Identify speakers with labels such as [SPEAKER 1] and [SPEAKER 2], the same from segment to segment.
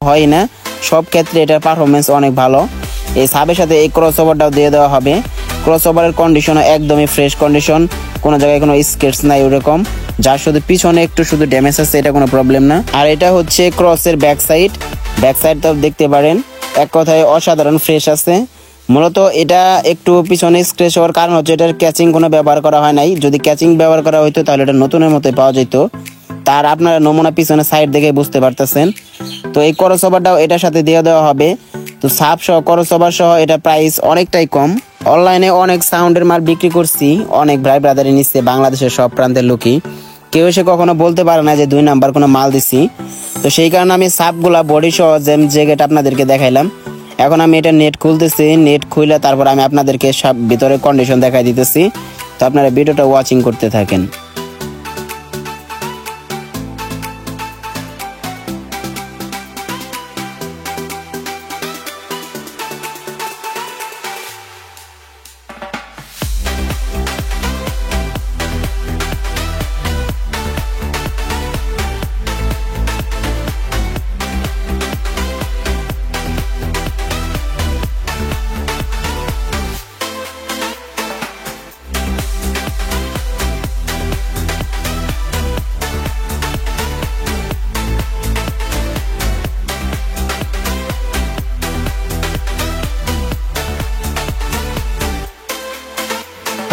[SPEAKER 1] হয় না, সব ক্ষেত্রে এটার পারফরমেন্স অনেক ভালো। এই সাবের সাথে এই ক্রস ওভারটাও দিয়ে দেওয়া হবে। ক্রস ওভারের কন্ডিশনও একদমই ফ্রেশ কন্ডিশন, কোনো জায়গায় কোনো স্কেটস নাই ওরকম, যার শুধু পিছনে একটু শুধু ড্যামেজ আছে, এটা কোনো প্রবলেম না। আর এটা হচ্ছে ক্রসের ব্যাক সাইড তো দেখতে পারেন, এক কথায় অসাধারণ ফ্রেশ আছে। মূলত এটা একটু পিছনে স্ক্র্যাচ হওয়ার কারণ হচ্ছে এটার ক্যাচিং কোনো ব্যবহার করা হয় নাই। যদি ক্যাচিং ব্যবহার করা হইতো তাহলে এটা নতুনের মতোই পাওয়া যেত। তার আপনারা নমুনা পিছনে সাইড দেখে বুঝতে পারতেছেন। তো এই ক্রস ওভারটাও এটার সাথে দিয়ে দেওয়া হবে। তো সাপ সহ ক্রস ওভার সহ এটা প্রাইস অনেকটাই কম। অনলাইনে অনেক সাউন্ডের মাল বিক্রি করছি, অনেক ভাই ব্রাদারে নিচ্ছে বাংলাদেশের সব প্রান্তের লোকই। কেউ এসে কখনো বলতে পারে না যে 2 নাম্বার কোনো মাল দিছি। তো সেই কারণে আমি সাপগুলা বডি সহ জ্যাকেট আপনাদেরকে দেখাইলাম। এখন আমি এটা নেট খুলতেছি, নেট খুলে তারপর আমি আপনাদেরকে সব ভিতরে কন্ডিশন দেখাই দিতেছি। তো আপনারা ভিডিওটা ওয়াচিং করতে থাকেন।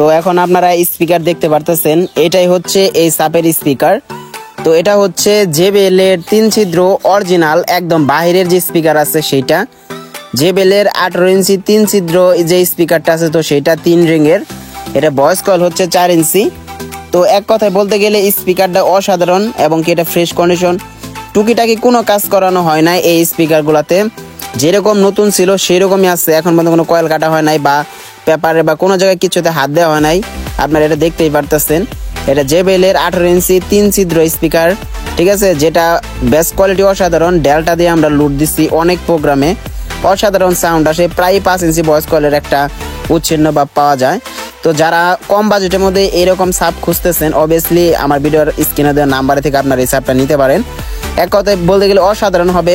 [SPEAKER 1] তো এখন আপনারা স্পিকার দেখতে পারতেছেন, এটাই হচ্ছে এই সাপের স্পিকার। তো এটা হচ্ছে JBL এর 3 ছিদ্র অরিজিনাল একদম বাহিরের যে স্পিকার আছে সেটা। JBL এর 18 ইঞ্চি 3 ছিদ্র যে স্পিকারটা আছে তো সেটা 3 রিংয়ের। এটা ভয়েস কল হচ্ছে 4 ইঞ্চি। তো এক কথায় বলতে গেলে স্পিকারটা অসাধারণ এবং কি এটা ফ্রেশ কন্ডিশন, টুকিটাকি কোনো কাজ করানো হয় না। এই স্পিকারগুলোতে যেরকম নতুন ছিল সেরকমই আছে, এখন পর্যন্ত কোনো কয়েল কাটা হয় নাই বা পেপারে বা কোনো জায়গায় কিছুতে হাত দেওয়া হয় নাই। আপনারা এটা দেখতেই পারতেছেন। এটা JBL এর 18 ইঞ্চি 3 ছিদ্র স্পিকার, ঠিক আছে, যেটা বেস্ট কোয়ালিটি অসাধারণ। ডেল্টা দিয়ে আমরা লুট দিচ্ছি অনেক প্রোগ্রামে, অসাধারণ সাউন্ড আসে। প্রায় 5 ইঞ্চি ভয়েস কলের একটা উচ্ছিন্ন ভাব পাওয়া যায়। তো যারা কম বাজেটের মধ্যে এরকম সাপ খুঁজতেছেন, অবভিয়াসলি আমার ভিডিওর স্ক্রিনে দেওয়া নাম্বারে থেকে আপনারা এই সাপটা নিতে পারেন। এক কথায় বলতে গেলে অসাধারণ হবে।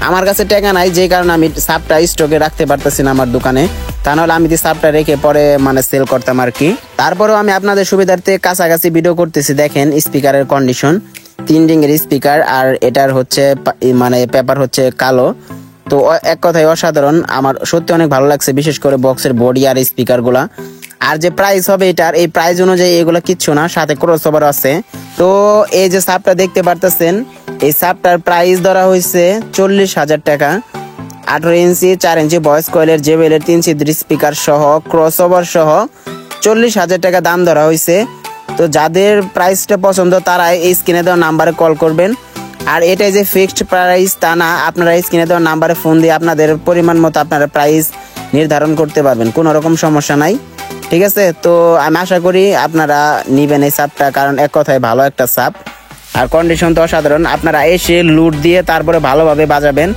[SPEAKER 1] আমার কাছে টাকা নাই, যে কারণে আমি সাপটা স্টকে রাখতে পারতেছি না আমার দোকানে, তা নাহলে আমি সাপটা রেখে পরে সেল করতাম আর কি। তারপরেও আমি আপনাদের সুবিধার্থে কাছাকাছি ভিডিও করতেছি। দেখেন স্পিকারের কন্ডিশন, 3 রিংয়ের স্পিকার, আর এটার হচ্ছে পেপার হচ্ছে কালো। তো এক কথায় অসাধারণ, আমার সত্যি অনেক ভালো লাগছে, বিশেষ করে বক্সের বডি আর স্পিকারগুলা। আর যে প্রাইস হবে এটার, এই প্রাইস অনুযায়ী এগুলো কিচ্ছু না, সাথে ক্রস ওভার আছে। তো এই যে সাপটা দেখতে পারতেছেন, এই সাপটার প্রাইস ধরা হয়েছে 40,000 টাকা। 18 ইঞ্চি 4 ইঞ্চি ভয়েস কয়েলের JBL এর 3 ছিদ্র স্পিকার সহ ক্রস ওভার সহ 40,000 টাকা দাম ধরা হয়েছে। তো যাদের প্রাইসটা পছন্দ তারা এই স্ক্রিনে দেওয়া নাম্বারে কল করবেন। আর এটাই যে ফিক্সড প্রাইস তা না, আপনারা স্ক্রিনে দেওয়া নাম্বারে ফোন দিয়ে আপনাদের পরিমাণ মতো আপনারা প্রাইস নির্ধারণ করতে পারবেন, কোনো রকম সমস্যা নাই, ঠিক আছে। তো আমি আশা করি আপনারা নিবেন এই সাপটা, কারণ এক কথায় ভালো একটা সাপ আর কন্ডিশন তো অসাধারণ। আপনারা এসে লুট দিয়ে তারপরে ভালোভাবে বাজাবেন,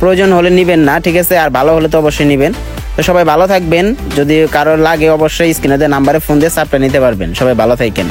[SPEAKER 1] প্রয়োজন হলে নিবেন না, ঠিক আছে। আর ভালো হলে তো অবশ্যই নিবেন। তো সবাই ভালো থাকবেন, যদি কারো লাগে অবশ্যই স্ক্রিনে দেওয়া নাম্বারে ফোন দিয়ে সাপটা নিতে পারবেন। সবাই ভালো থাকেন।